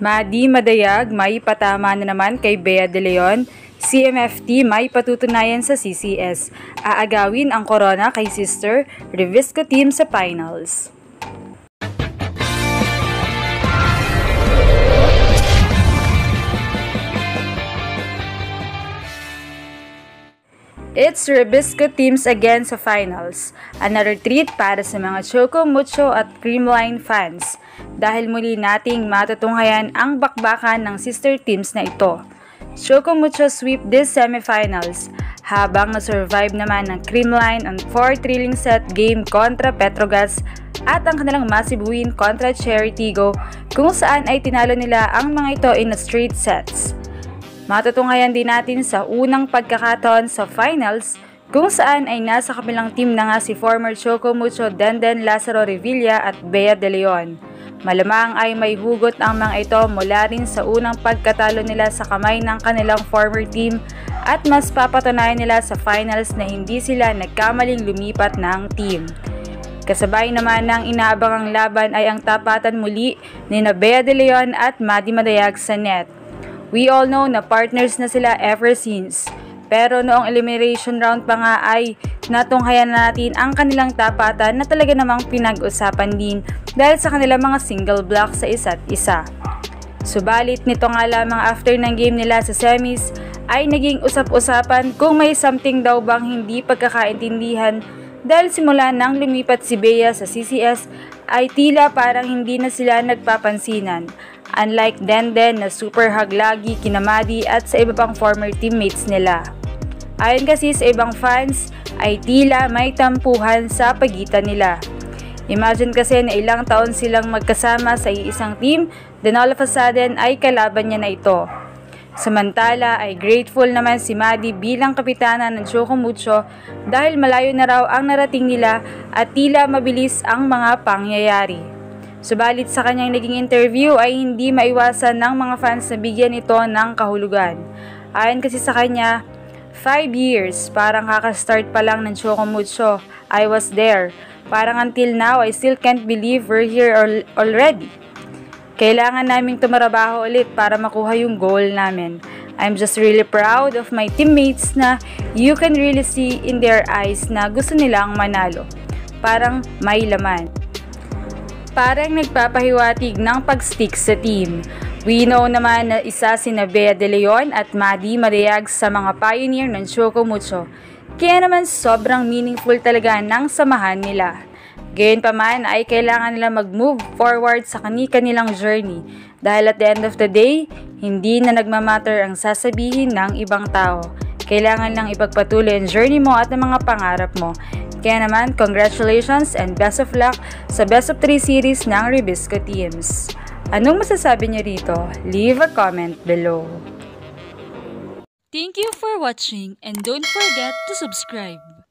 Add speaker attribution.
Speaker 1: Madi Madayag may patama na naman kay Bea De Leon. CMFT may patutunayan sa CCS. Aagawin ang corona kay Sister Revisco team sa finals. It's Revisco teams again sa finals. Another treat para sa mga Choco Mucho at Creamline fans dahil muli nating matutunghayan ang bakbakan ng sister teams na ito. Choco Mucho sweep this semifinals habang na-survive naman ng Creamline ang 4 thrilling set game kontra Petrogas at ang kanilang massive win kontra Cherry Tigo kung saan ay tinalo nila ang mga ito in straight sets. Matutunghayan din natin sa unang pagkakataon sa finals kung saan ay nasa kabilang team na nga si former Choco Mucho Denden Lazaro Revilla at Bea De Leon. Malamang ay may hugot ang mga ito mula rin sa unang pagkatalo nila sa kamay ng kanilang former team at mas papatunayan nila sa finals na hindi sila nagkamaling lumipat ng team. Kasabay naman ng inaabangang laban ay ang tapatan muli ni Bea De Leon at Madi Madayag sa net. We all know na partners na sila ever since. Pero noong elimination round pa nga ay natunghayan natin ang kanilang tapatan na talaga namang pinag-usapan din dahil sa kanilang mga single block sa isa't isa. Subalit nito nga lamang after ng game nila sa semis ay naging usap-usapan kung may something daw bang hindi pagkakaintindihan dahil simula nang lumipat si Bea sa CCS ay tila parang hindi na sila nagpapansinan. Unlike Denden na super hug lagi kina Madi at sa iba pang former teammates nila. Ayon kasi sa ibang fans ay tila may tampuhan sa pagitan nila. Imagine kasi na ilang taon silang magkasama sa iisang team, then all of a sudden ay kalaban niya na ito. Samantala ay grateful naman si Madi bilang kapitana ng Choco Mucho dahil malayo na raw ang narating nila at tila mabilis ang mga pangyayari. Subalit sa kanyang naging interview ay hindi maiwasan ng mga fans na bigyan ito ng kahulugan. Ayon kasi sa kanya, 5 years, parang kakastart pa lang ng Choco Mucho. I was there. Parang until now, I still can't believe we're here already. Kailangan naming tumarabaho ulit para makuha yung goal namin. I'm just really proud of my teammates na you can really see in their eyes na gusto nilang manalo. Parang may laman. Parang nagpapahiwatig ng pag-stick sa team. We know naman na isa sina Bea De Leon at Madi Madayag sa mga pioneer ng Choco Mucho. Kaya naman sobrang meaningful talaga ng samahan nila. Gayunpaman ay kailangan nila mag-move forward sa kanilang journey dahil at the end of the day, hindi na nagmamatter ang sasabihin ng ibang tao. Kailangan lang ipagpatuloy ang journey mo at ang mga pangarap mo. Kaya naman, congratulations and best of luck sa best of 3 series ng Revisco teams. Anong masasabi niyo rito? Leave a comment below.
Speaker 2: Thank you for watching and don't forget to subscribe.